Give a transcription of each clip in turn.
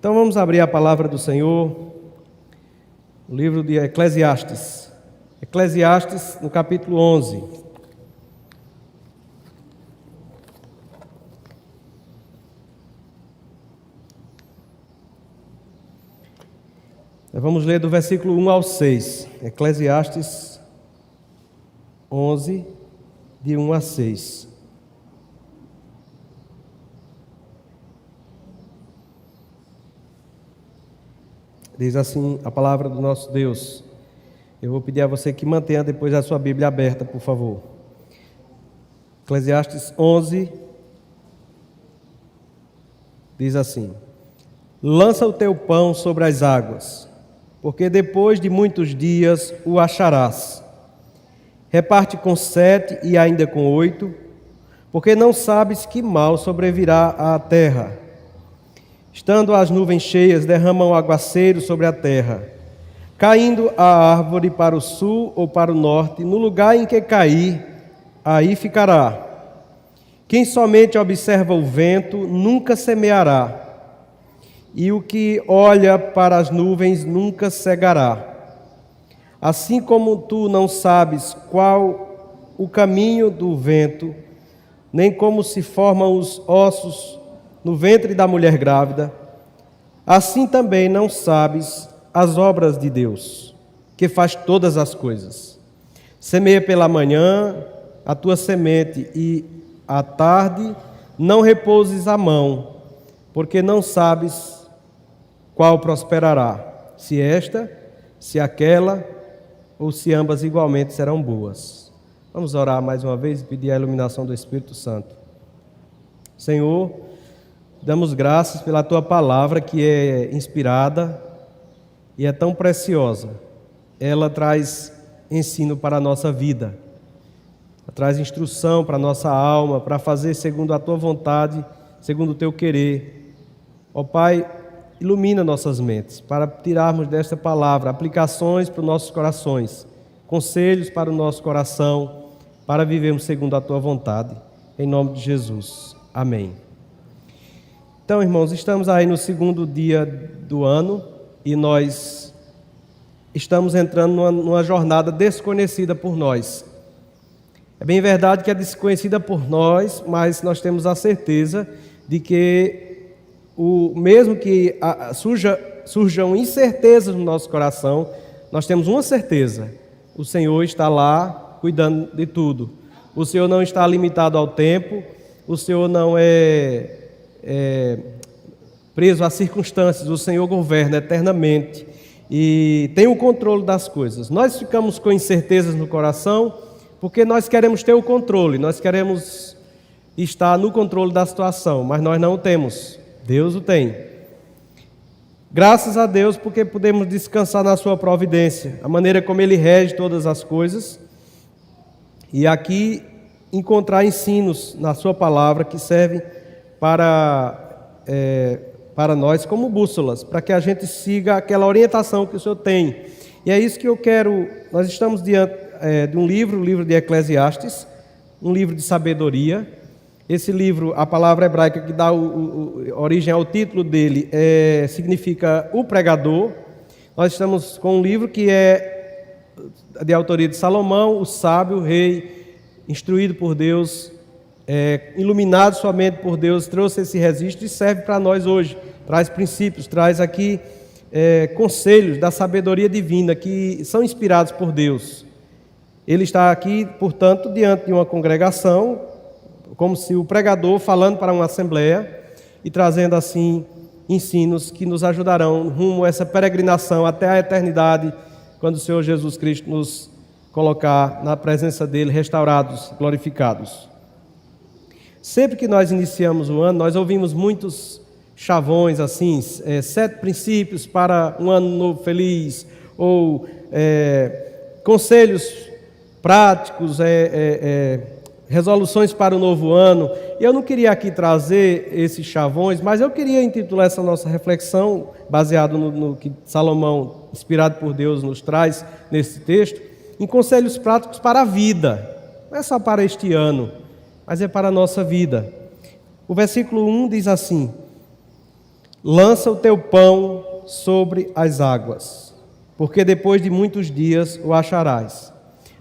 Então vamos abrir a palavra do Senhor, o livro de Eclesiastes. Eclesiastes, no capítulo 11. Vamos ler do versículo 1 ao 6. Eclesiastes 11, de 1 a 6. Diz assim a palavra do nosso Deus. Eu vou pedir a você que mantenha depois a sua Bíblia aberta, por favor. Eclesiastes 11 diz assim: lança o teu pão sobre as águas, porque depois de muitos dias o acharás. Reparte com 7 e ainda com 8, porque não sabes que mal sobrevirá à terra. Estando as nuvens cheias, derramam aguaceiro sobre a terra. Caindo a árvore para o sul ou para o norte, no lugar em que cair, aí ficará. Quem somente observa o vento nunca semeará, e o que olha para as nuvens nunca cegará. Assim como tu não sabes qual o caminho do vento, nem como se formam os ossos no ventre da mulher grávida, assim também não sabes as obras de Deus, que faz todas as coisas. Semeia pela manhã a tua semente, e à tarde não repouses a mão, porque não sabes qual prosperará, se esta, se aquela, ou se ambas igualmente serão boas. Vamos orar mais uma vez e pedir a iluminação do Espírito Santo. Senhor, damos graças pela Tua palavra, que é inspirada e é tão preciosa. Ela traz ensino para a nossa vida, ela traz instrução para a nossa alma, para fazer segundo a Tua vontade, segundo o Teu querer. Ó Pai, ilumina nossas mentes, para tirarmos desta palavra aplicações para os nossos corações, conselhos para o nosso coração, para vivermos segundo a Tua vontade. Em nome de Jesus. Amém. Então, irmãos, estamos aí no segundo dia do ano e nós estamos entrando numa jornada desconhecida por nós. É bem verdade que é desconhecida por nós, mas nós temos a certeza de que, mesmo que surjam incertezas no nosso coração, nós temos uma certeza: o Senhor está lá cuidando de tudo. O Senhor não está limitado ao tempo, o Senhor não é preso às circunstâncias. O Senhor governa eternamente e tem o controle das coisas. Nós ficamos com incertezas no coração porque nós queremos ter o controle, nós queremos estar no controle da situação, mas nós não o temos. Deus o tem. Graças a Deus, porque podemos descansar na sua providência, a maneira como Ele rege todas as coisas, e aqui encontrar ensinos na sua palavra que servem para nós como bússolas, para que a gente siga aquela orientação que o Senhor tem. E é isso que eu quero. Nós estamos diante de um livro, o livro de Eclesiastes, um livro de sabedoria. Esse livro, a palavra hebraica que dá origem ao título dele significa o pregador. Nós estamos com um livro que é de autoria de Salomão, o sábio, o rei, instruído por Deus, iluminado somente por Deus, trouxe esse registro e serve para nós hoje. Traz princípios, traz aqui conselhos da sabedoria divina que são inspirados por Deus. Ele está aqui, portanto, diante de uma congregação, como se o pregador falando para uma assembleia e trazendo assim ensinos que nos ajudarão rumo a essa peregrinação até a eternidade, quando o Senhor Jesus Cristo nos colocar na presença dele, restaurados, glorificados. Sempre que nós iniciamos o ano, nós ouvimos muitos chavões assim, 7 princípios para um ano novo feliz, ou conselhos práticos, resoluções para o novo ano. Eu não queria aqui trazer esses chavões, mas eu queria intitular essa nossa reflexão, baseado no que Salomão, inspirado por Deus, nos traz nesse texto, em conselhos práticos para a vida. Não é só para este ano, mas é para a nossa vida. O versículo 1 diz assim: lança o teu pão sobre as águas, porque depois de muitos dias o acharás.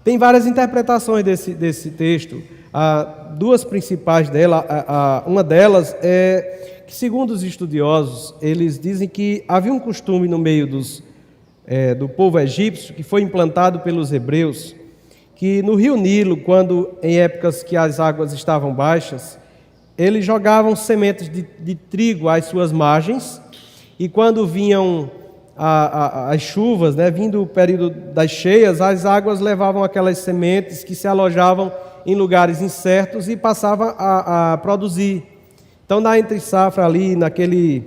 Tem várias interpretações desse texto. Duas principais dela, uma delas é que, segundo os estudiosos, eles dizem que havia um costume no meio do povo egípcio, que foi implantado pelos hebreus, que no rio Nilo, quando em épocas que as águas estavam baixas, eles jogavam sementes de trigo às suas margens, e quando vinham as chuvas, né, vindo o período das cheias, as águas levavam aquelas sementes que se alojavam em lugares incertos e passavam a produzir. Então, na entre-safra ali, naquele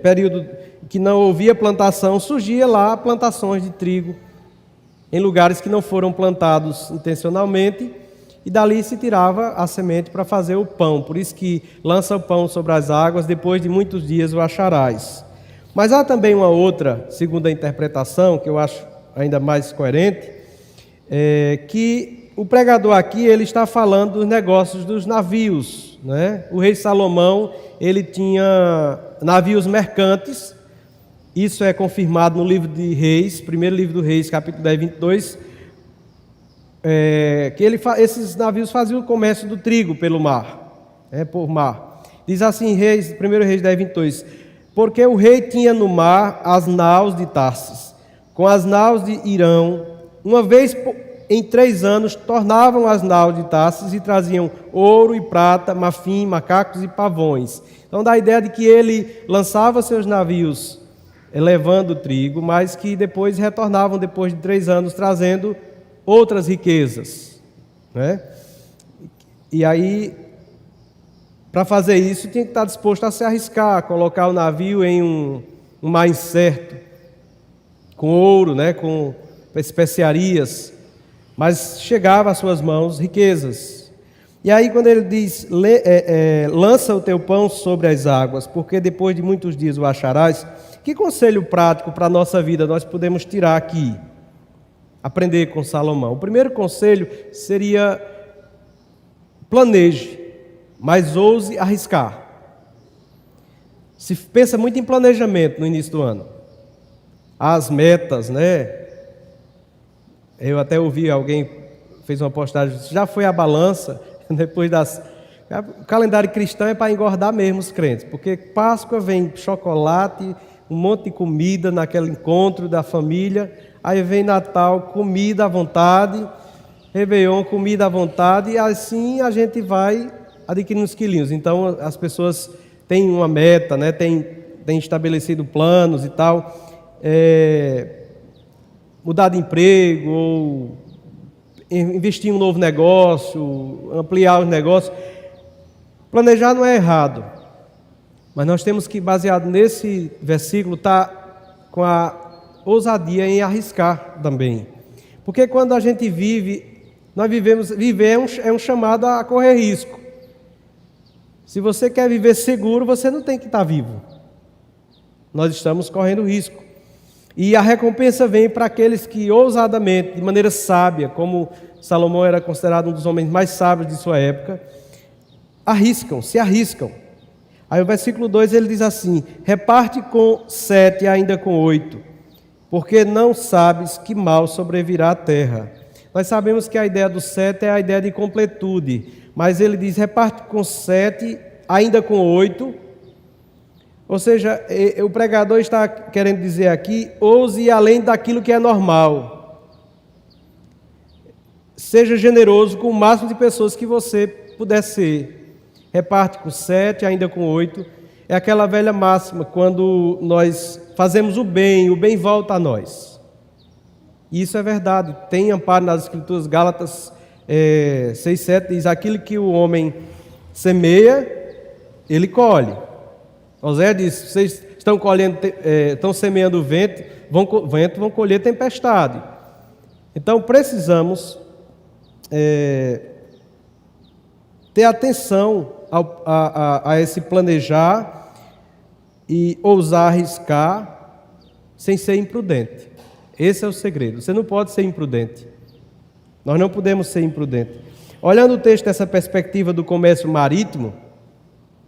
período que não havia plantação, surgia lá plantações de trigo em lugares que não foram plantados intencionalmente, e dali se tirava a semente para fazer o pão. Por isso que lança o pão sobre as águas, depois de muitos dias o acharás. Mas há também uma outra, segunda interpretação, que eu acho ainda mais coerente, que o pregador aqui ele está falando dos negócios dos navios, né? O rei Salomão ele tinha navios mercantes. Isso é confirmado no livro de Reis, primeiro livro do Reis, capítulo 10, 22, que esses navios faziam o comércio do trigo pelo mar, por mar. Diz assim, primeiro Reis 10, 22, porque o rei tinha no mar as naus de Tarsis, com as naus de Irão, uma vez em 3 anos tornavam as naus de Tarsis e traziam ouro e prata, marfim, macacos e pavões. Então dá a ideia de que ele lançava seus navios levando trigo, mas que depois retornavam depois de 3 anos trazendo outras riquezas, né? E aí, para fazer isso, tinha que estar disposto a se arriscar, a colocar o navio em um mar incerto, com ouro, né? Com especiarias, mas chegava às suas mãos riquezas. E aí, quando ele diz, lança o teu pão sobre as águas, porque depois de muitos dias o acharás, que conselho prático para a nossa vida nós podemos tirar aqui? Aprender com Salomão. O primeiro conselho seria: planeje, mas ouse arriscar. Se pensa muito em planejamento no início do ano. As metas, né? Eu até ouvi alguém fez uma postagem, já foi a balança, depois o calendário cristão é para engordar mesmo os crentes, porque Páscoa vem chocolate, um monte de comida naquele encontro da família. Aí vem Natal, comida à vontade, Réveillon, comida à vontade, e assim a gente vai adquirindo uns quilinhos. Então as pessoas têm uma meta, né? têm estabelecido planos e tal, mudar de emprego, ou investir em um novo negócio, ampliar os negócios. Planejar não é errado, mas nós temos que, baseado nesse versículo, estar com a ousadia em arriscar também. Porque quando a gente viver é um chamado a correr risco. Se você quer viver seguro, você não tem que estar vivo. Nós estamos correndo risco. E a recompensa vem para aqueles que ousadamente, de maneira sábia, como Salomão era considerado um dos homens mais sábios de sua época, se arriscam. Aí o versículo 2 ele diz assim: reparte com 7 e ainda com 8. Porque não sabes que mal sobrevirá à terra. Nós sabemos que a ideia do 7 é a ideia de completude, mas ele diz, reparte com 7, ainda com 8. Ou seja, o pregador está querendo dizer aqui, ouse ir além daquilo que é normal. Seja generoso com o máximo de pessoas que você puder ser. Reparte com 7, ainda com 8. É aquela velha máxima, quando nós fazemos o bem volta a nós. E isso é verdade, tem amparo nas Escrituras. Gálatas 6,7 diz, aquilo que o homem semeia, ele colhe. Osé diz, vocês estão semeando o vento, vão colher tempestade. Então precisamos ter atenção a esse planejar e ousar arriscar sem ser imprudente. Esse é o segredo. Você não pode ser imprudente. Nós não podemos ser imprudentes. Olhando o texto dessa perspectiva do comércio marítimo,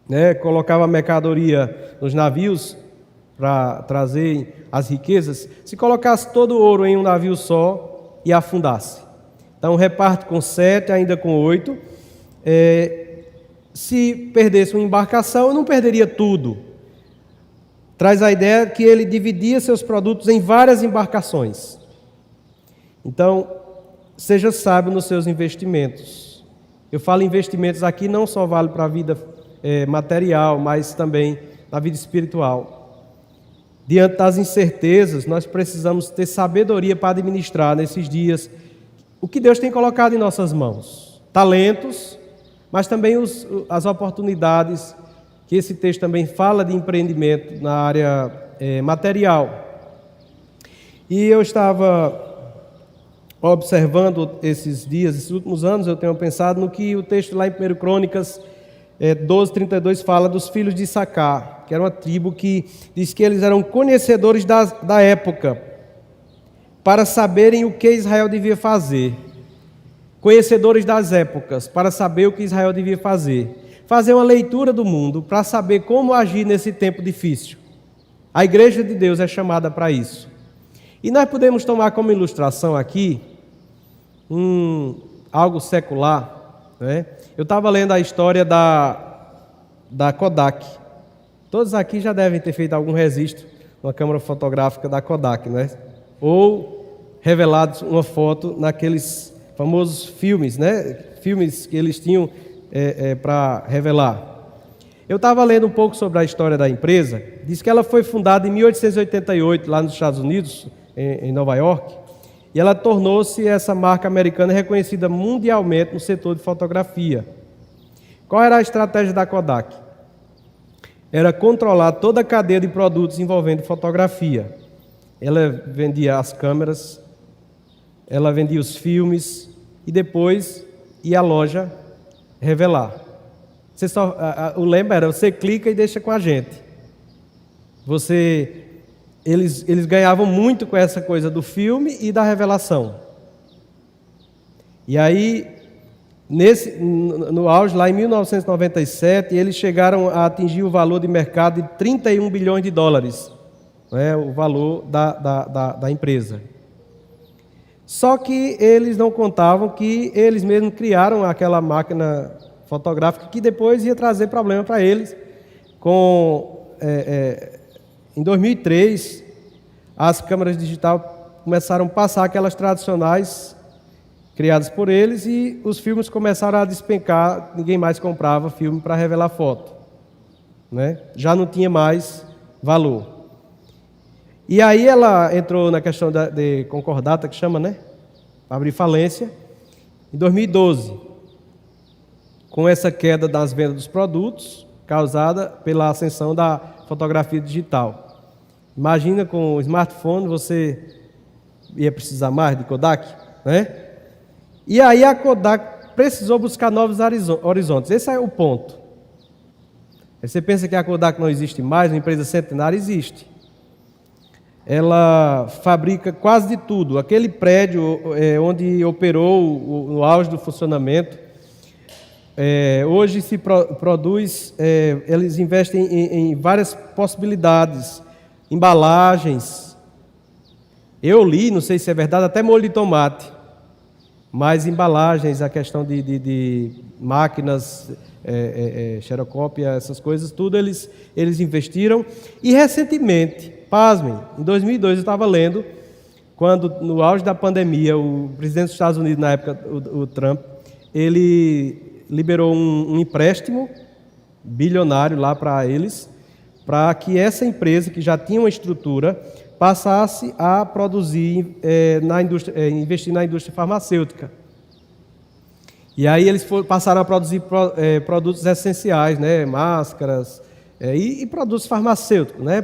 né, colocava mercadoria nos navios para trazer as riquezas, se colocasse todo o ouro em um navio só e afundasse. Então reparte com 7, ainda com 8. Se perdesse uma embarcação, não perderia tudo. Traz a ideia que ele dividia seus produtos em várias embarcações. Então, seja sábio nos seus investimentos. Eu falo investimentos aqui não só vale para a vida material, mas também na vida espiritual. Diante das incertezas, nós precisamos ter sabedoria para administrar nesses dias o que Deus tem colocado em nossas mãos. Talentos, mas também as oportunidades, que esse texto também fala de empreendimento na área material. E eu estava observando esses dias, esses últimos anos, eu tenho pensado no que o texto lá em 1 Crônicas 12:32 fala dos filhos de Issacar, que era uma tribo que diz que eles eram conhecedores da época, para saberem o que Israel devia fazer. Conhecedores das épocas, para saber o que Israel devia fazer. Fazer uma leitura do mundo, para saber como agir nesse tempo difícil. A igreja de Deus é chamada para isso. E nós podemos tomar como ilustração aqui algo secular, né? Eu estava lendo a história da Kodak. Todos aqui já devem ter feito algum registro na câmera fotográfica da Kodak, né? Ou revelado uma foto naqueles famosos filmes, né? Filmes que eles tinham para revelar. Eu estava lendo um pouco sobre a história da empresa. Diz que ela foi fundada em 1888, lá nos Estados Unidos, em Nova York, e ela tornou-se essa marca americana reconhecida mundialmente no setor de fotografia. Qual era a estratégia da Kodak? Era controlar toda a cadeia de produtos envolvendo fotografia. Ela vendia as câmeras, ela vendia os filmes e depois ia à loja revelar. O lema era: você clica e deixa com a gente. Eles ganhavam muito com essa coisa do filme e da revelação. E aí, no auge, lá em 1997, eles chegaram a atingir o valor de mercado de 31 bilhões de dólares, né, o valor da empresa. Só que eles não contavam que eles mesmos criaram aquela máquina fotográfica que depois ia trazer problema para eles. Em 2003, as câmeras digitais começaram a passar aquelas tradicionais criadas por eles e os filmes começaram a despencar, ninguém mais comprava filme para revelar foto, né? Já não tinha mais valor. E aí ela entrou na questão de concordata, que chama, né? Abrir falência, em 2012, com essa queda das vendas dos produtos, causada pela ascensão da fotografia digital. Imagina, com o smartphone você ia precisar mais de Kodak, né? E aí a Kodak precisou buscar novos horizontes. Esse é o ponto. Você pensa que a Kodak não existe mais, uma empresa centenária? Existe. Ela fabrica quase de tudo. Aquele prédio onde operou no auge do funcionamento, hoje se produz, eles investem em várias possibilidades, embalagens. Eu li, não sei se é verdade, até molho de tomate, mas embalagens, a questão de máquinas, xerocópia, essas coisas, tudo eles investiram. E recentemente, pasmem, em 2002 eu estava lendo, quando no auge da pandemia, o presidente dos Estados Unidos, na época, o Trump, ele liberou um empréstimo bilionário lá para eles, para que essa empresa, que já tinha uma estrutura, passasse a produzir, investir na indústria farmacêutica. E aí eles passaram a produzir produtos essenciais, né, máscaras e produtos farmacêuticos, né,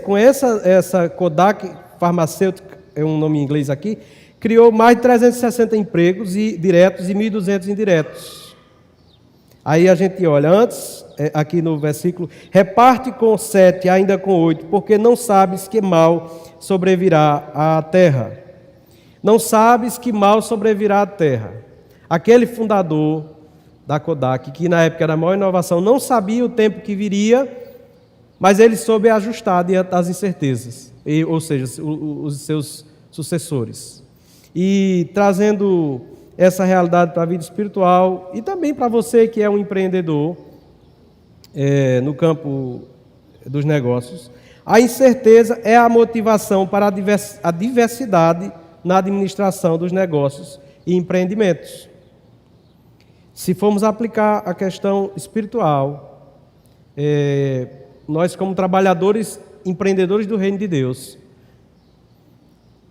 com essa Kodak farmacêutica, é um nome em inglês aqui, criou mais de 360 empregos diretos e 1.200 indiretos. Aí a gente olha, antes, aqui no versículo, reparte com 7, ainda com 8, porque não sabes que mal sobrevirá à terra. Não sabes que mal sobrevirá à terra. Aquele fundador da Kodak, que na época era a maior inovação, não sabia o tempo que viria, mas ele soube ajustar diante das incertezas, ou seja, os seus sucessores. E trazendo essa realidade para a vida espiritual e também para você que é um empreendedor no campo dos negócios, a incerteza é a motivação para a diversidade na administração dos negócios e empreendimentos. Se formos aplicar a questão espiritual, nós como trabalhadores, empreendedores do reino de Deus,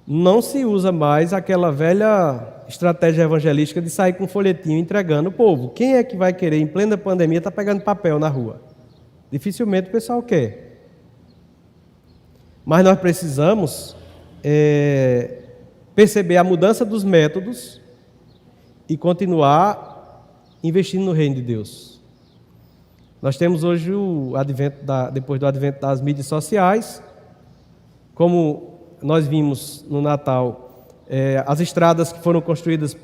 não se usa mais aquela velha estratégia evangelística de sair com um folhetinho entregando o povo. Quem é que vai querer, em plena pandemia, estar pegando papel na rua? Dificilmente o pessoal quer. Mas nós precisamos perceber a mudança dos métodos e continuar investindo no reino de Deus. Nós temos hoje depois do advento das mídias sociais, como nós vimos no Natal, as estradas que foram construídas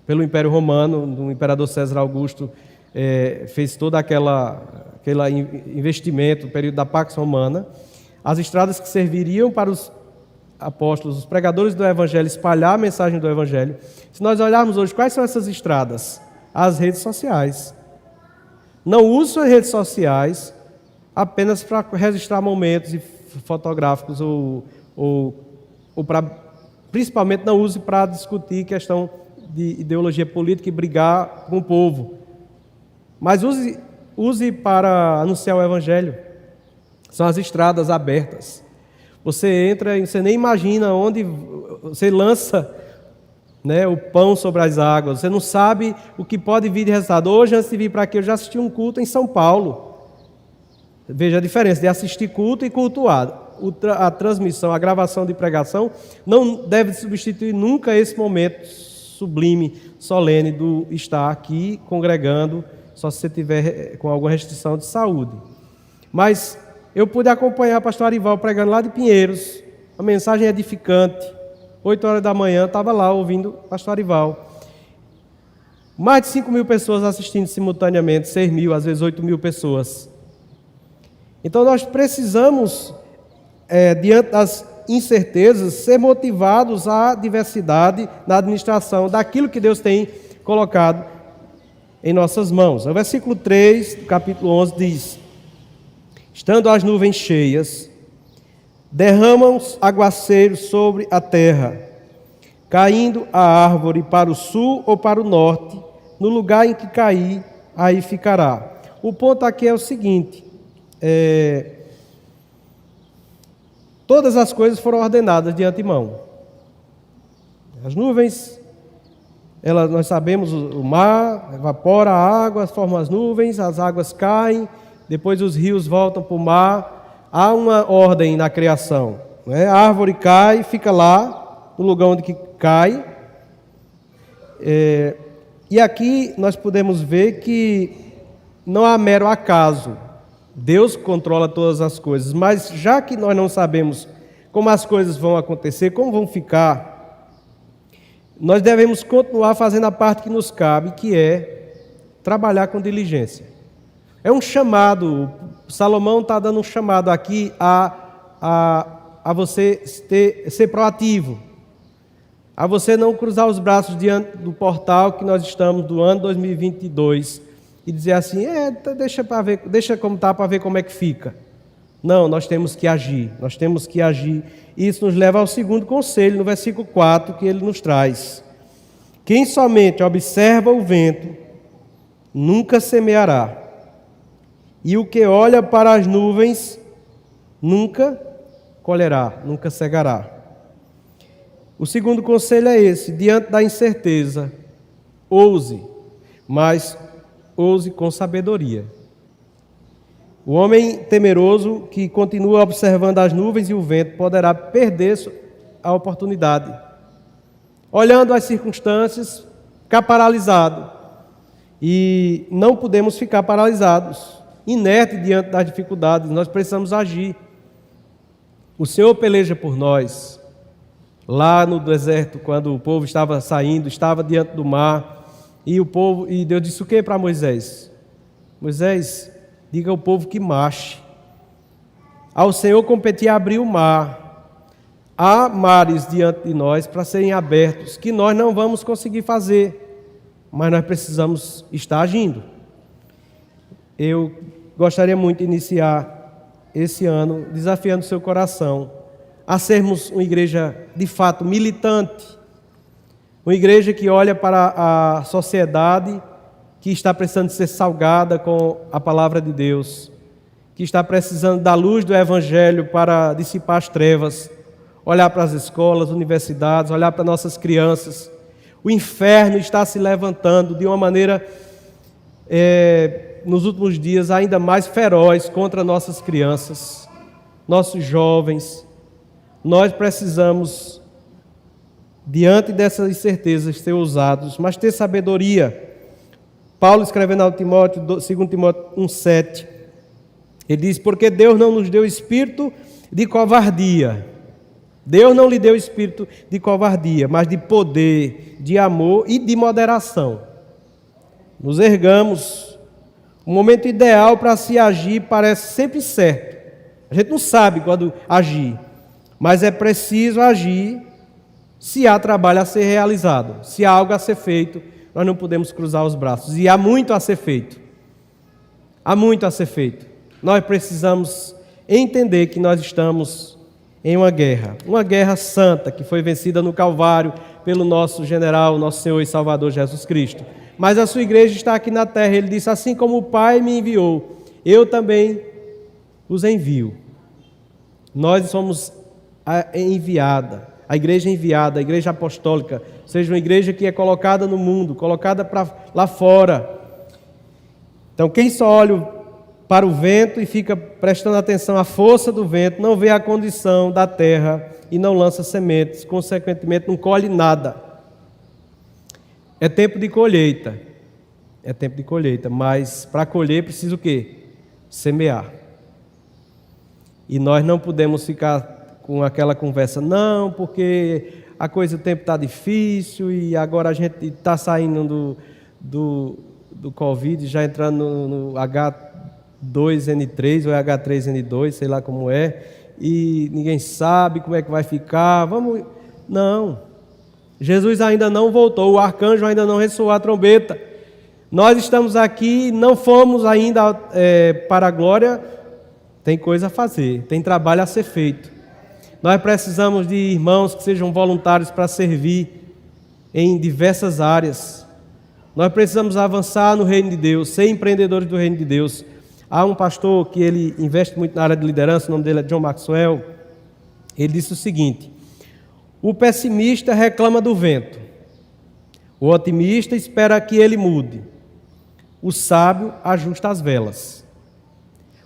pelo Império Romano, do imperador César Augusto, fez todo aquele investimento no período da Pax Romana. As estradas que serviriam para os apóstolos, os pregadores do Evangelho, espalhar a mensagem do Evangelho. Se nós olharmos hoje, quais são essas estradas? As redes sociais. Não use as redes sociais apenas para registrar momentos fotográficos ou principalmente não use para discutir questão de ideologia política e brigar com o povo. Mas use para anunciar o Evangelho. São as estradas abertas. Você entra e você nem imagina onde você lança, o pão sobre as águas. Você não sabe o que pode vir de resultado. Hoje, antes de vir para aqui, eu já assisti um culto em São Paulo. Veja a diferença de assistir culto e cultuar. A transmissão, a gravação de pregação não deve substituir nunca esse momento sublime, solene do estar aqui congregando, só se você tiver com alguma restrição de saúde. Mas eu pude acompanhar o pastor Arival pregando lá de Pinheiros, uma mensagem edificante. 8 horas da manhã, estava lá ouvindo o pastor Arival. Mais de 5 mil pessoas assistindo simultaneamente, 6 mil, às vezes 8 mil pessoas. Então nós precisamos, diante das incertezas, ser motivados à diversidade na administração daquilo que Deus tem colocado em nossas mãos. O versículo 3 do capítulo 11 diz: estando as nuvens cheias, derramam aguaceiros sobre a terra, caindo a árvore para o sul ou para o norte, no lugar em que cair, aí ficará. O ponto aqui é o seguinte: todas as coisas foram ordenadas de antemão. As nuvens, nós sabemos, o mar evapora a água, forma as nuvens, as águas caem, depois os rios voltam para o mar. Há uma ordem na criação. A árvore cai, fica lá, no lugar onde que cai. E aqui nós podemos ver que não há mero acaso. Deus controla todas as coisas, mas já que nós não sabemos como as coisas vão acontecer, como vão ficar, nós devemos continuar fazendo a parte que nos cabe, que é trabalhar com diligência. É um chamado, Salomão está dando um chamado aqui a você ser proativo, a você não cruzar os braços diante do portal que nós estamos do ano 2022 e dizer assim, deixa como está para ver como é que fica. Não, nós temos que agir. E isso nos leva ao segundo conselho, no versículo 4, que ele nos traz. Quem somente observa o vento, nunca semeará. E o que olha para as nuvens, nunca colherá, nunca cegará. O segundo conselho é esse: diante da incerteza, ouse, mas ouse com sabedoria. O homem temeroso que continua observando as nuvens e o vento poderá perder a oportunidade. Olhando as circunstâncias, ficar paralisado. E não podemos ficar paralisados, inertes diante das dificuldades. Nós precisamos agir. O Senhor peleja por nós. Lá no deserto, quando o povo estava saindo, estava diante do mar, E Deus disse o que para Moisés? Moisés, diga ao povo que marche. Ao Senhor competia abrir o mar. Há mares diante de nós para serem abertos, que nós não vamos conseguir fazer, mas nós precisamos estar agindo. Eu gostaria muito de iniciar esse ano desafiando o seu coração a sermos uma igreja de fato militante, uma igreja que olha para a sociedade que está precisando ser salgada com a palavra de Deus, que está precisando da luz do Evangelho para dissipar as trevas, olhar para as escolas, universidades, olhar para nossas crianças. O inferno está se levantando de uma maneira, nos últimos dias, ainda mais feroz contra nossas crianças, nossos jovens. Nós precisamos, diante dessas incertezas, ser ousados, mas ter sabedoria. Paulo, escrevendo ao Timóteo, 2 Timóteo 1,7, ele diz: porque Deus não nos deu espírito de covardia. Deus não lhe deu espírito de covardia, mas de poder, de amor e de moderação. Nos ergamos. O momento ideal para se agir parece sempre certo. A gente não sabe quando agir, mas é preciso agir se há trabalho a ser realizado, se há algo a ser feito. Nós não podemos cruzar os braços. E há muito a ser feito. Há muito a ser feito. Nós precisamos entender que nós estamos em uma guerra santa, que foi vencida no Calvário pelo nosso general, nosso Senhor e Salvador Jesus Cristo. Mas a sua igreja está aqui na terra. Ele disse: assim como o Pai me enviou, eu também os envio. Nós somos a igreja enviada, a igreja apostólica, ou seja, uma igreja que é colocada no mundo, colocada para lá fora. Então, quem só olha para o vento e fica prestando atenção à força do vento, não vê a condição da terra e não lança sementes, consequentemente não colhe nada. É tempo de colheita. É tempo de colheita, mas para colher precisa o quê? Semear. E nós não podemos ficar com aquela conversa, não, porque o tempo está difícil e agora a gente está saindo do Covid, já entrando no H2N3 ou H3N2, sei lá como é, e ninguém sabe como é que vai ficar. Não. Jesus ainda não voltou, o arcanjo ainda não ressoou a trombeta. Nós estamos aqui, não fomos ainda para a glória, tem coisa a fazer, tem trabalho a ser feito. Nós precisamos de irmãos que sejam voluntários para servir em diversas áreas. Nós precisamos avançar no reino de Deus, ser empreendedores do reino de Deus. Há um pastor que ele investe muito na área de liderança, o nome dele é John Maxwell. Ele disse o seguinte: o pessimista reclama do vento, o otimista espera que ele mude, o sábio ajusta as velas.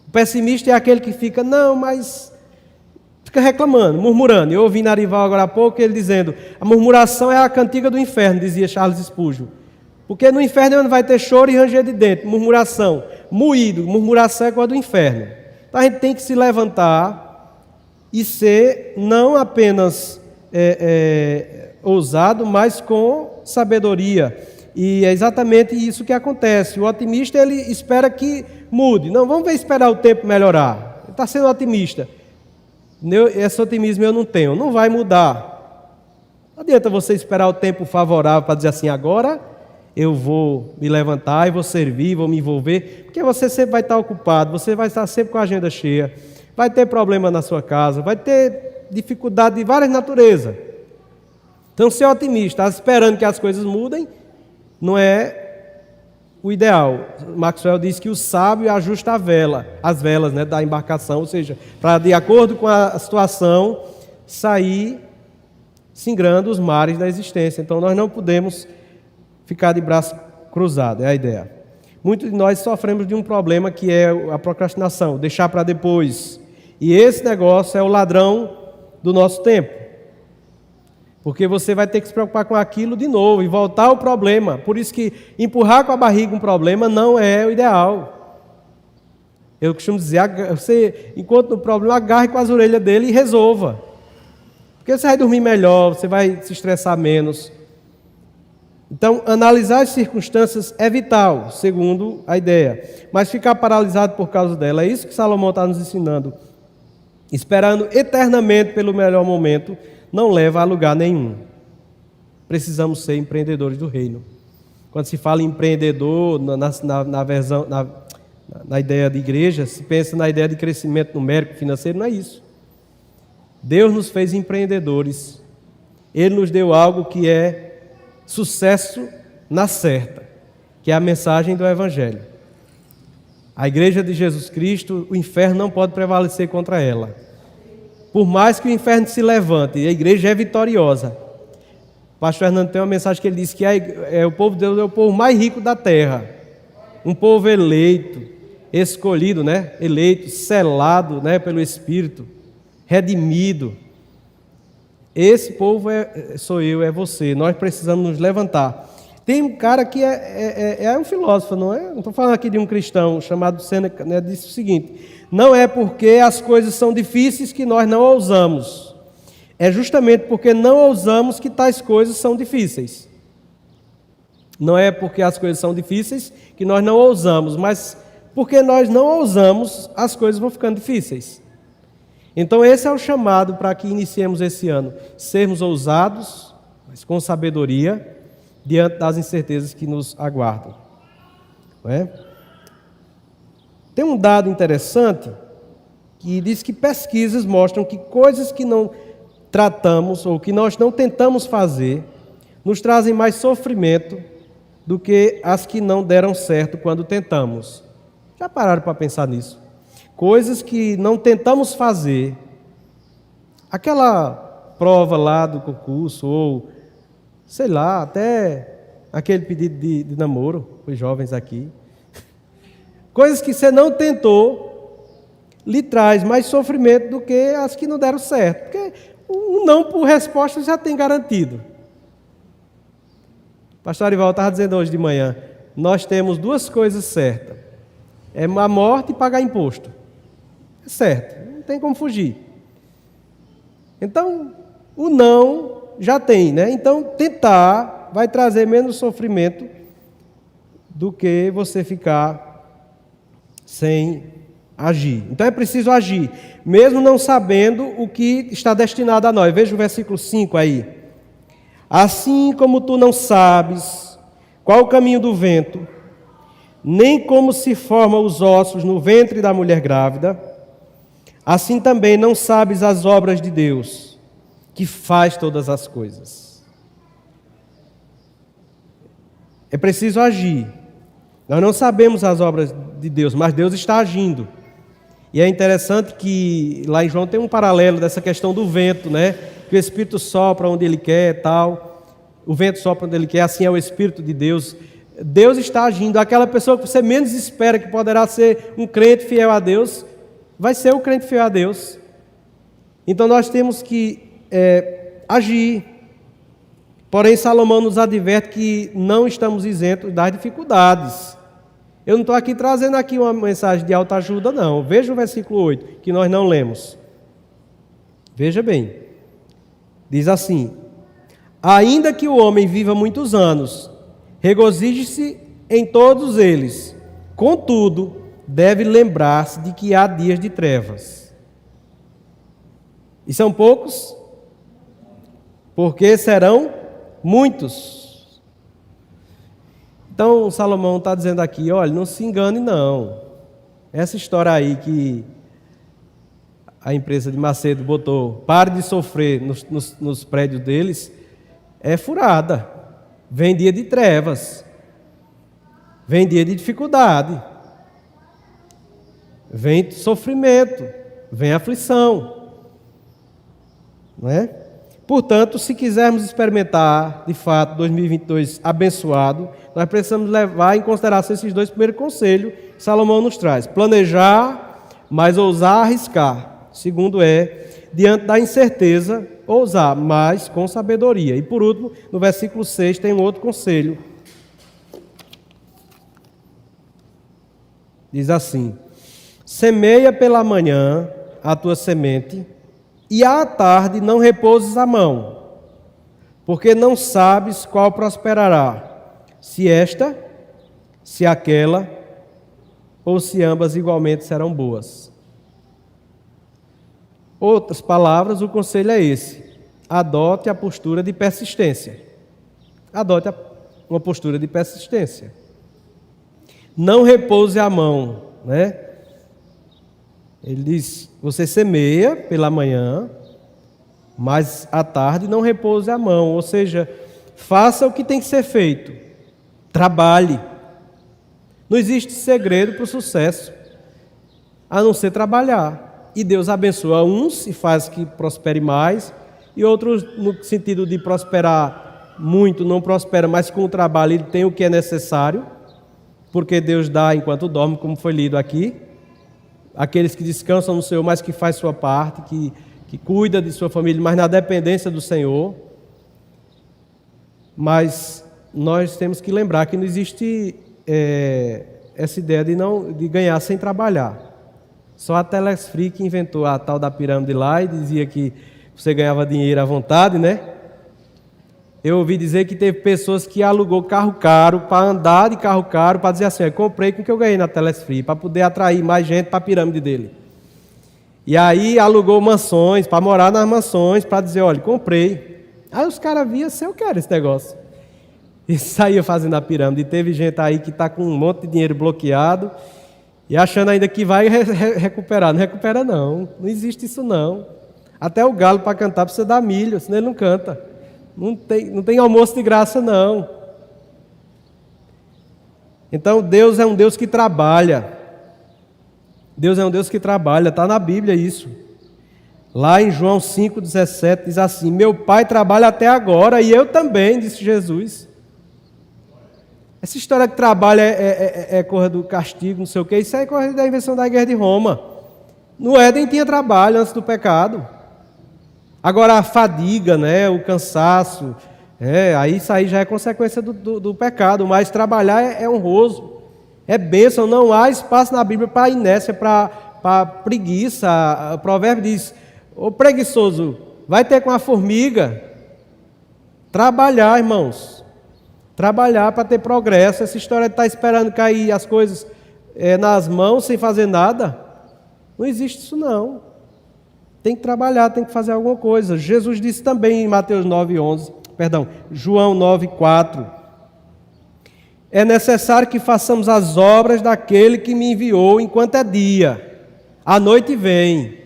O pessimista é aquele que fica, fica reclamando, murmurando. Eu ouvi Narival agora há pouco ele dizendo: a murmuração é a cantiga do inferno, dizia Charles Spurgeon. Porque no inferno é onde vai ter choro e ranger de dentro, murmuração, murmuração é coisa do inferno. Então a gente tem que se levantar e ser não apenas ousado, mas com sabedoria. E é exatamente isso que acontece. O otimista, ele espera que mude. Não, vamos esperar o tempo melhorar. Ele está sendo otimista. Esse otimismo eu não tenho. Não vai mudar. Não adianta você esperar o tempo favorável para dizer assim, agora eu vou me levantar e vou servir, vou me envolver, porque você sempre vai estar ocupado, você vai estar sempre com a agenda cheia, vai ter problema na sua casa, vai ter dificuldade de várias naturezas. Então, ser otimista, esperando que as coisas mudem, não é o ideal. Maxwell diz que o sábio ajusta as velas, né, da embarcação, ou seja, para, de acordo com a situação, sair singrando os mares da existência. Então, nós não podemos ficar de braço cruzado, é a ideia. Muitos de nós sofremos de um problema que é a procrastinação, deixar para depois. E esse negócio é o ladrão do nosso tempo. Porque você vai ter que se preocupar com aquilo de novo e voltar ao problema. Por isso que empurrar com a barriga um problema não é o ideal. Eu costumo dizer, você, enquanto no problema, agarre com as orelhas dele e resolva. Porque você vai dormir melhor, você vai se estressar menos. Então, analisar as circunstâncias é vital, segundo a ideia, mas ficar paralisado por causa dela, é isso que Salomão está nos ensinando. Esperando eternamente pelo melhor momento, não leva a lugar nenhum. Precisamos ser empreendedores do reino. Quando se fala em empreendedor, na ideia de igreja, se pensa na ideia de crescimento numérico, financeiro, não é isso. Deus nos fez empreendedores. Ele nos deu algo que é sucesso na certa, que é a mensagem do Evangelho. A igreja de Jesus Cristo, o inferno não pode prevalecer contra ela. Por mais que o inferno se levante, a igreja é vitoriosa. O pastor Fernando tem uma mensagem que ele diz que o povo de Deus é o povo mais rico da terra. Um povo eleito, escolhido, né? Eleito, selado, né? Pelo Espírito, redimido. Esse povo sou eu, é você. Nós precisamos nos levantar. Tem um cara que é um filósofo, não é? Não estou falando aqui de um cristão chamado Sêneca, né? Disse o seguinte: não é porque as coisas são difíceis que nós não ousamos. É justamente porque não ousamos que tais coisas são difíceis. Não é porque as coisas são difíceis que nós não ousamos, mas porque nós não ousamos, as coisas vão ficando difíceis. Então esse é o chamado para que iniciemos esse ano. Sermos ousados, mas com sabedoria, diante das incertezas que nos aguardam. Não é? Tem um dado interessante que diz que pesquisas mostram que coisas que não tratamos ou que nós não tentamos fazer nos trazem mais sofrimento do que as que não deram certo quando tentamos. Já pararam para pensar nisso? Coisas que não tentamos fazer, aquela prova lá do concurso, ou sei lá, até aquele pedido de namoro, os jovens aqui. Coisas que você não tentou, lhe traz mais sofrimento do que as que não deram certo. Porque o não por resposta já tem garantido. O pastor Arival estava dizendo hoje de manhã, nós temos duas coisas certas. É a morte e pagar imposto. É certo, não tem como fugir. Então, o não já tem, né? Então, tentar vai trazer menos sofrimento do que você ficar sem agir. Então, é preciso agir, mesmo não sabendo o que está destinado a nós. Veja o versículo 5 aí. Assim como tu não sabes qual o caminho do vento, nem como se formam os ossos no ventre da mulher grávida, assim também não sabes as obras de Deus, que faz todas as coisas. É preciso agir. Nós não sabemos as obras de Deus, mas Deus está agindo. E é interessante que lá em João tem um paralelo dessa questão do vento, né? Que o Espírito sopra onde Ele quer, tal. O vento sopra onde Ele quer, assim é o Espírito de Deus. Deus está agindo. Aquela pessoa que você menos espera que poderá ser um crente fiel a Deus, vai ser o crente fiel a Deus. Então nós temos que agir. Porém, Salomão nos adverte que não estamos isentos das dificuldades. Eu não estou aqui trazendo aqui uma mensagem de autoajuda, não. Veja o versículo 8, que nós não lemos. Veja bem. Diz assim: ainda que o homem viva muitos anos, regozije-se em todos eles. Contudo, deve lembrar-se de que há dias de trevas. E são poucos, porque serão muitos. Então, Salomão está dizendo aqui, olha, não se engane não. Essa história aí que a empresa de Macedo botou, pare de sofrer nos prédios deles, é furada. Vem dia de trevas. Vem dia de dificuldade. Vem sofrimento. Vem aflição. Não é? Portanto, se quisermos experimentar, de fato, 2022 abençoado, nós precisamos levar em consideração esses dois primeiros conselhos que Salomão nos traz. Planejar, mas ousar arriscar. Segundo diante da incerteza, ousar, mas com sabedoria. E por último, no versículo 6 tem um outro conselho. Diz assim: semeia pela manhã a tua semente, e à tarde não repouses a mão, porque não sabes qual prosperará, se esta, se aquela, ou se ambas igualmente serão boas. Outras palavras, o conselho é esse: adote a postura de persistência. Adote uma postura de persistência. Não repouse a mão, né? Ele diz: você semeia pela manhã, mas à tarde não repouse a mão. Ou seja, faça o que tem que ser feito. Trabalhe. Não existe segredo para o sucesso, a não ser trabalhar. E Deus abençoa uns e faz que prospere mais, e outros, no sentido de prosperar muito, não prospera, mas com o trabalho ele tem o que é necessário, porque Deus dá enquanto dorme, como foi lido aqui. Aqueles que descansam no Senhor, mas que faz sua parte, que cuida de sua família, mas na dependência do Senhor. Mas nós temos que lembrar que não existe essa ideia de ganhar sem trabalhar. Só a Telesfree que inventou a tal da pirâmide lá e dizia que você ganhava dinheiro à vontade, né? Eu ouvi dizer que teve pessoas que alugou carro caro para andar de carro caro, para dizer assim: eu comprei com o que eu ganhei na Telesfree, para poder atrair mais gente para a pirâmide dele. E aí alugou mansões, para morar nas mansões, para dizer: olha, comprei. Aí os caras viam assim: eu quero esse negócio. E saía fazendo a pirâmide. E teve gente aí que está com um monte de dinheiro bloqueado e achando ainda que vai recuperar. Não recupera não existe isso não. Até o galo para cantar precisa dar milho, senão ele não canta. Não tem almoço de graça não. Então Deus é um Deus que trabalha. Deus é um Deus que trabalha, está na Bíblia isso. Lá em João 5,17 diz assim: meu Pai trabalha até agora e eu também, disse Jesus. Essa história de trabalho é coisa do castigo, não sei o quê, isso é coisa da invenção da guerra de Roma. No Éden tinha trabalho antes do pecado. Agora a fadiga, né, o cansaço, aí isso aí já é consequência do pecado, mas trabalhar é honroso, é bênção, não há espaço na Bíblia para inércia, para preguiça. O provérbio diz: ô preguiçoso, vai ter com a formiga. Trabalhar, irmãos, trabalhar para ter progresso. Essa história de estar esperando cair as coisas nas mãos sem fazer nada, não existe isso não. Tem que trabalhar, tem que fazer alguma coisa. Jesus disse também em João 9,4: é necessário que façamos as obras daquele que me enviou enquanto é dia. A noite vem,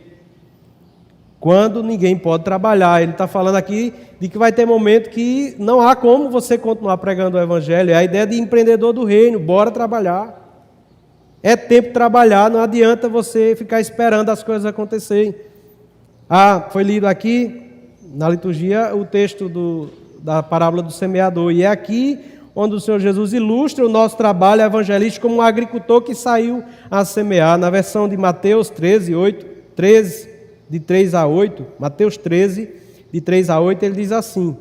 quando ninguém pode trabalhar. Ele está falando aqui de que vai ter momento que não há como você continuar pregando o Evangelho. É a ideia de empreendedor do reino: bora trabalhar. É tempo de trabalhar, não adianta você ficar esperando as coisas acontecerem. Foi lido aqui na liturgia o texto da parábola do semeador, e é aqui onde o Senhor Jesus ilustra o nosso trabalho evangelístico como um agricultor que saiu a semear. Na versão de Mateus 13, de 3 a 8, Mateus 13, de 3 a 8, ele diz assim: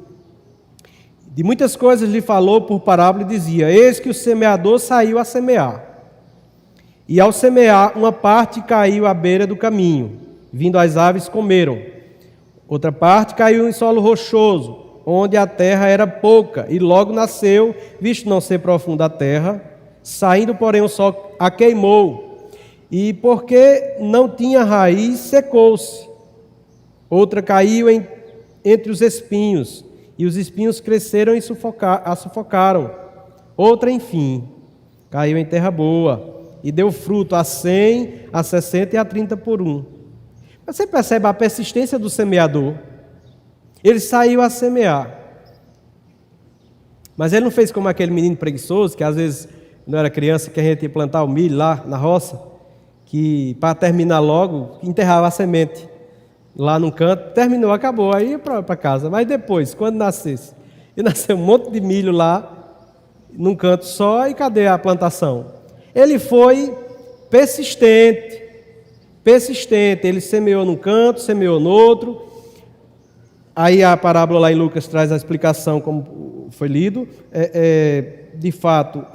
de muitas coisas lhe falou por parábola e dizia: eis que o semeador saiu a semear. E ao semear, uma parte caiu à beira do caminho, vindo as aves comeram. Outra parte caiu em solo rochoso, onde a terra era pouca, e logo nasceu, visto não ser profunda a terra. Saindo, porém, o sol a queimou, e porque não tinha raiz, secou-se. Outra caiu entre os espinhos, e os espinhos cresceram e a sufocaram. Outra, enfim, caiu em terra boa, e deu fruto a 100, a 60 e a 30 por um. Você percebe a persistência do semeador? Ele saiu a semear. Mas ele não fez como aquele menino preguiçoso, que às vezes, quando era criança, que a gente ia plantar o milho lá na roça, que para terminar logo, enterrava a semente lá num canto, terminou, acabou, aí ia para casa. Mas depois, quando nascesse, e nasceu um monte de milho lá, num canto só, e cadê a plantação? Ele foi persistente, ele semeou num canto, semeou no outro. Aí a parábola lá em Lucas traz a explicação como foi lido. De fato,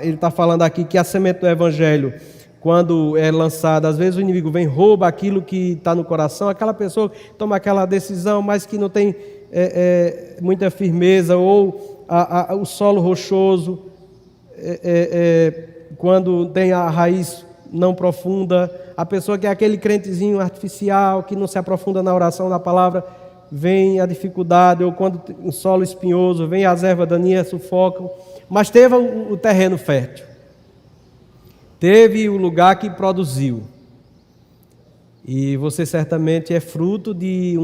ele está falando aqui que a semente do Evangelho, quando é lançada, às vezes o inimigo vem, rouba aquilo que está no coração, aquela pessoa toma aquela decisão, mas que não tem muita firmeza, ou o solo rochoso, quando tem a raiz não profunda, a pessoa que é aquele crentezinho artificial, que não se aprofunda na oração, na palavra, vem a dificuldade, ou quando um solo espinhoso, vem as ervas daninhas, sufocam, mas teve o terreno fértil, teve o lugar que produziu, e você certamente é fruto de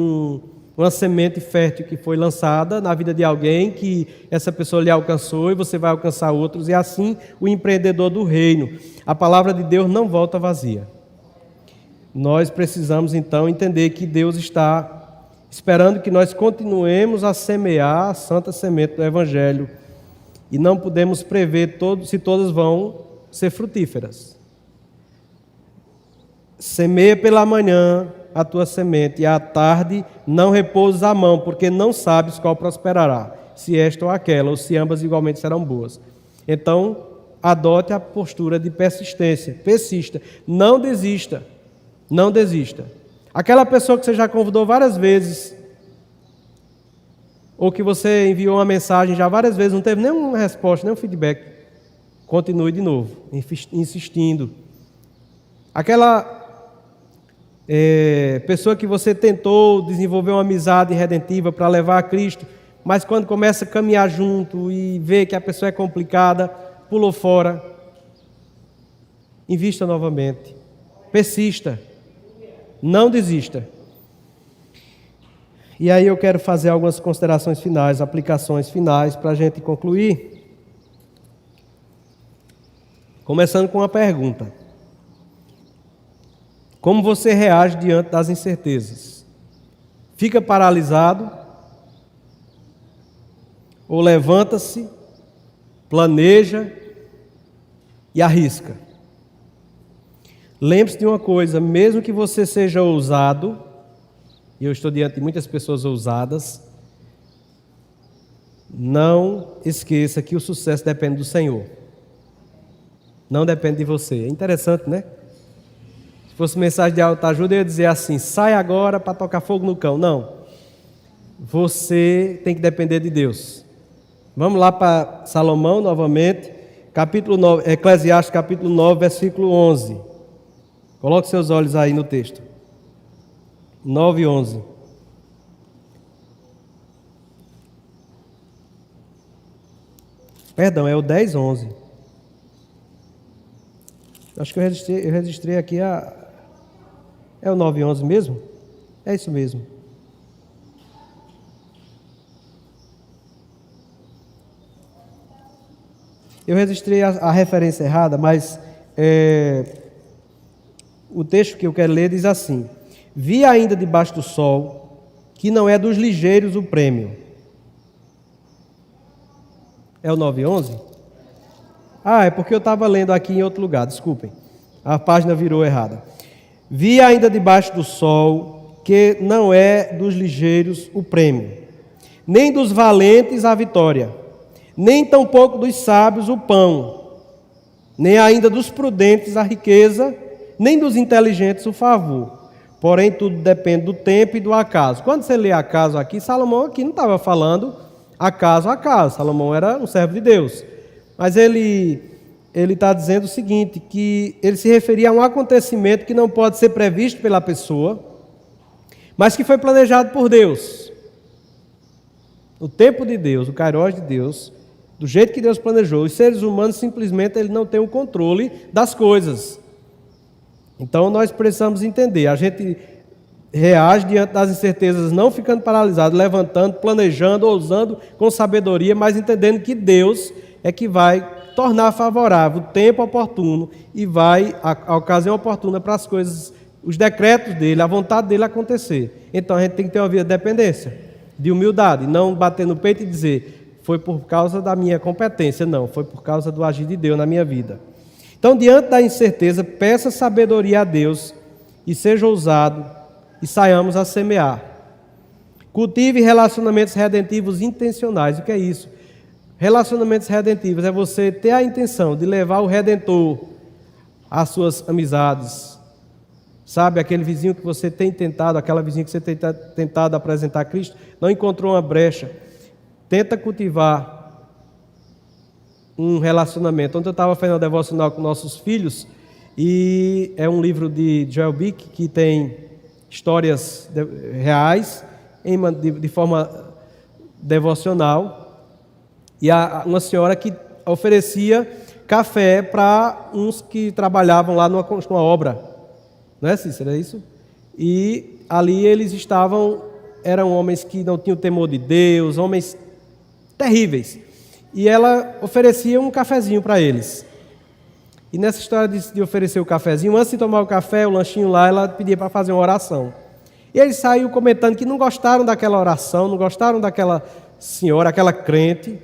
uma semente fértil que foi lançada na vida de alguém, que essa pessoa lhe alcançou e você vai alcançar outros, e assim o empreendedor do reino. A palavra de Deus não volta vazia. Nós precisamos então entender que Deus está esperando que nós continuemos a semear a santa semente do Evangelho, e não podemos prever se todas vão ser frutíferas. Semeia pela manhã a tua semente, e à tarde não repouses a mão, porque não sabes qual prosperará, se esta ou aquela, ou se ambas igualmente serão boas. Então, adote a postura de persistência, persista, não desista, não desista. Aquela pessoa que você já convidou várias vezes, ou que você enviou uma mensagem já várias vezes, não teve nenhuma resposta, nenhum feedback, continue de novo, insistindo. Aquela pessoa que você tentou desenvolver uma amizade redentiva para levar a Cristo, mas quando começa a caminhar junto e vê que a pessoa é complicada, pulou fora, invista novamente, persista, não desista. E aí eu quero fazer algumas considerações finais, aplicações finais para a gente concluir, começando com uma pergunta. Como você reage diante das incertezas? Fica paralisado? Ou levanta-se, planeja e arrisca? Lembre-se de uma coisa, mesmo que você seja ousado, e eu estou diante de muitas pessoas ousadas, não esqueça que o sucesso depende do Senhor. Não depende de você. É interessante, né? Se fosse mensagem de autoajuda, eu ia dizer assim: sai agora para tocar fogo no cão. Não. Você tem que depender de Deus. Vamos lá para Salomão novamente, capítulo 9, Eclesiastes capítulo 9, versículo 11. Coloque seus olhos aí no texto. 9 e 11. Perdão, é o 10, 11. Acho que eu registrei aqui É o 9 e 11 mesmo? É isso mesmo. Eu registrei a referência errada, mas o texto que eu quero ler diz assim: vi ainda debaixo do sol, que não é dos ligeiros o prêmio. É o 9 e 11? É porque eu estava lendo aqui em outro lugar, desculpem. A página virou errada. Vi ainda debaixo do sol, que não é dos ligeiros o prêmio, nem dos valentes a vitória, nem tampouco dos sábios o pão, nem ainda dos prudentes a riqueza, nem dos inteligentes o favor. Porém, tudo depende do tempo e do acaso. Quando você lê acaso aqui, Salomão aqui não estava falando acaso a acaso. Salomão era um servo de Deus. Mas ele está dizendo o seguinte, que ele se referia a um acontecimento que não pode ser previsto pela pessoa, mas que foi planejado por Deus. O tempo de Deus, o kairos de Deus, do jeito que Deus planejou. Os seres humanos simplesmente ele não têm o controle das coisas. Então nós precisamos entender, a gente reage diante das incertezas, não ficando paralisado, levantando, planejando, ousando com sabedoria, mas entendendo que Deus é que vai tornar favorável o tempo oportuno e vai a ocasião oportuna para as coisas, os decretos dele, a vontade dele acontecer. Então a gente tem que ter uma vida de dependência, de humildade, não bater no peito e dizer, foi por causa da minha competência, não, foi por causa do agir de Deus na minha vida. Então, diante da incerteza, peça sabedoria a Deus e seja ousado e saiamos a semear. Cultive relacionamentos redentivos intencionais. O que é isso? Relacionamentos redentivos é você ter a intenção de levar o Redentor às suas amizades, Sabe, aquele vizinho que você tem tentado, aquela vizinha que você tem tentado apresentar a Cristo, não encontrou uma brecha. Tenta cultivar um relacionamento. Ontem eu estava fazendo uma devocional com nossos filhos, e é um livro de Joel Bick, que tem histórias reais, de forma devocional, e uma senhora que oferecia café para uns que trabalhavam lá numa obra. Não é, Cícero? É isso? E ali eles eram homens que não tinham temor de Deus, homens terríveis. E ela oferecia um cafezinho para eles. E nessa história de oferecer o cafezinho, antes de tomar o café, o lanchinho lá, ela pedia para fazer uma oração. E eles saíram comentando que não gostaram daquela oração, não gostaram daquela senhora, aquela crente,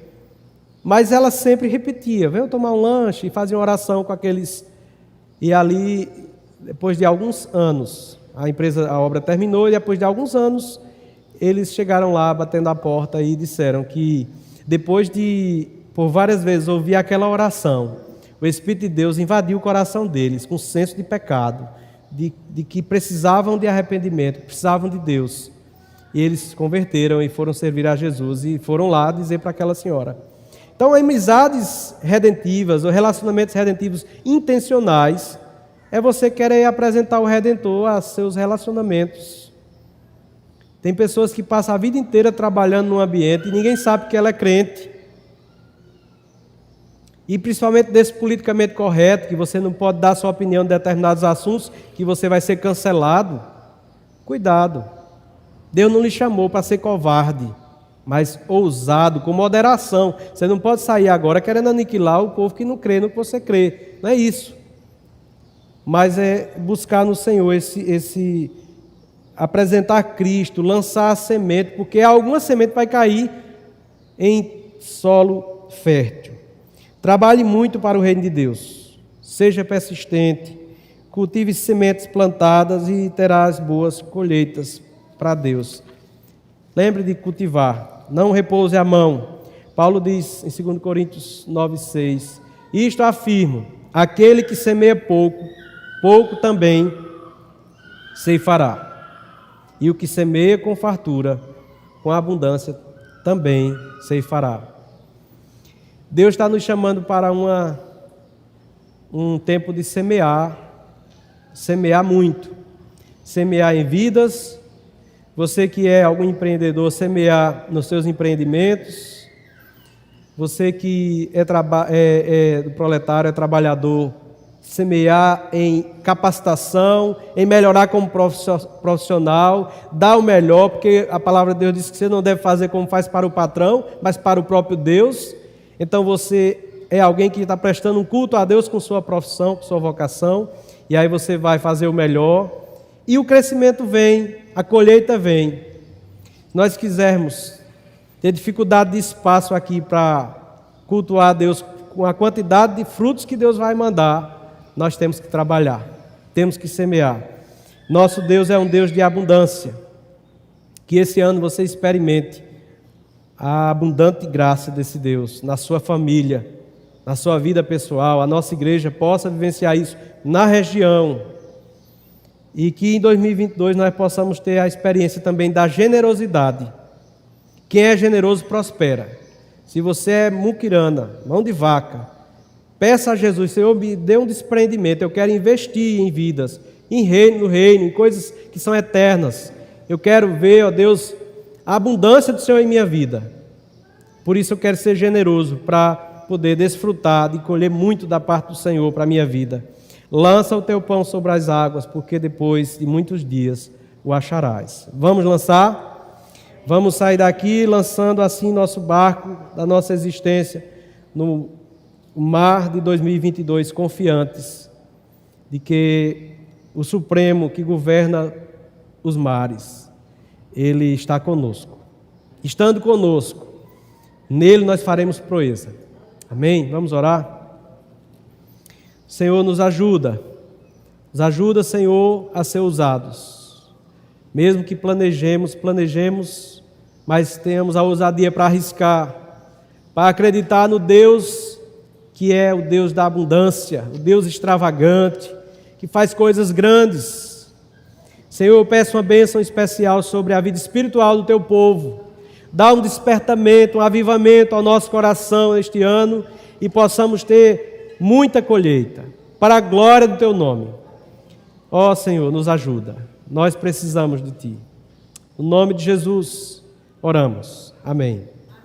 mas ela sempre repetia: venham tomar um lanche, e fazia uma oração com aqueles. E ali, depois de alguns anos, a obra terminou, e depois de alguns anos, eles chegaram lá, batendo a porta, e disseram que, depois de, por várias vezes, ouvir aquela oração, o Espírito de Deus invadiu o coração deles, com senso de pecado, de que precisavam de arrependimento, precisavam de Deus. E eles se converteram e foram servir a Jesus, e foram lá dizer para aquela senhora. Então, amizades redentivas, ou relacionamentos redentivos intencionais, é você querer apresentar o Redentor a seus relacionamentos. Tem pessoas que passam a vida inteira trabalhando num ambiente e ninguém sabe que ela é crente. E principalmente desse politicamente correto, que você não pode dar sua opinião em determinados assuntos, que você vai ser cancelado. Cuidado. Deus não lhe chamou para ser covarde, mas ousado, com moderação. Você não pode sair agora querendo aniquilar o povo que não crê no que você crê. Não é isso. Mas é buscar no Senhor apresentar Cristo, lançar a semente, porque alguma semente vai cair em solo fértil. Trabalhe muito para o reino de Deus, seja persistente, cultive sementes plantadas e terás boas colheitas para Deus. Lembre de cultivar, não repouse a mão. Paulo diz em 2 Coríntios 9,6: isto afirmo, aquele que semeia pouco, pouco também ceifará. E o que semeia com fartura, com abundância, também ceifará. Deus está nos chamando para um tempo de semear muito. Semear em vidas. Você que é algum empreendedor, semear nos seus empreendimentos. Você que é do proletário, é trabalhador, semear em capacitação, em melhorar como profissional, dar o melhor, porque a palavra de Deus diz que você não deve fazer como faz para o patrão, mas para o próprio Deus. Então você é alguém que está prestando um culto a Deus com sua profissão, com sua vocação, e aí você vai fazer o melhor, e o crescimento vem, a colheita vem. Se nós quisermos ter dificuldade de espaço aqui para cultuar a Deus com a quantidade de frutos que Deus vai mandar, nós temos que trabalhar, temos que semear. Nosso Deus é um Deus de abundância. Que esse ano você experimente a abundante graça desse Deus na sua família, na sua vida pessoal, a nossa igreja possa vivenciar isso na região. E que em 2022 nós possamos ter a experiência também da generosidade. Quem é generoso prospera. Se você é muquirana, mão de vaca, peça a Jesus: Senhor, me dê um desprendimento, eu quero investir em vidas, no reino, em coisas que são eternas. Eu quero ver, ó Deus, a abundância do Senhor em minha vida. Por isso eu quero ser generoso para poder desfrutar de colher muito da parte do Senhor para a minha vida. Lança o teu pão sobre as águas, porque depois de muitos dias o acharás. Vamos lançar? Vamos sair daqui lançando assim nosso barco da nossa existência no mar de 2022, confiantes de que o Supremo que governa os mares, Ele está conosco. Estando conosco, nele nós faremos proeza. Amém? Vamos orar? Senhor, nos ajuda, Senhor, a ser usados. Mesmo que planejemos, mas tenhamos a ousadia para arriscar, para acreditar no Deus que é o Deus da abundância, o Deus extravagante, que faz coisas grandes, Senhor, eu peço uma bênção especial sobre a vida espiritual do teu povo. Dá um despertamento, um avivamento ao nosso coração este ano e possamos ter muita colheita, para a glória do teu nome. Ó Senhor, nos ajuda. Nós precisamos de ti. No nome de Jesus, oramos. Amém.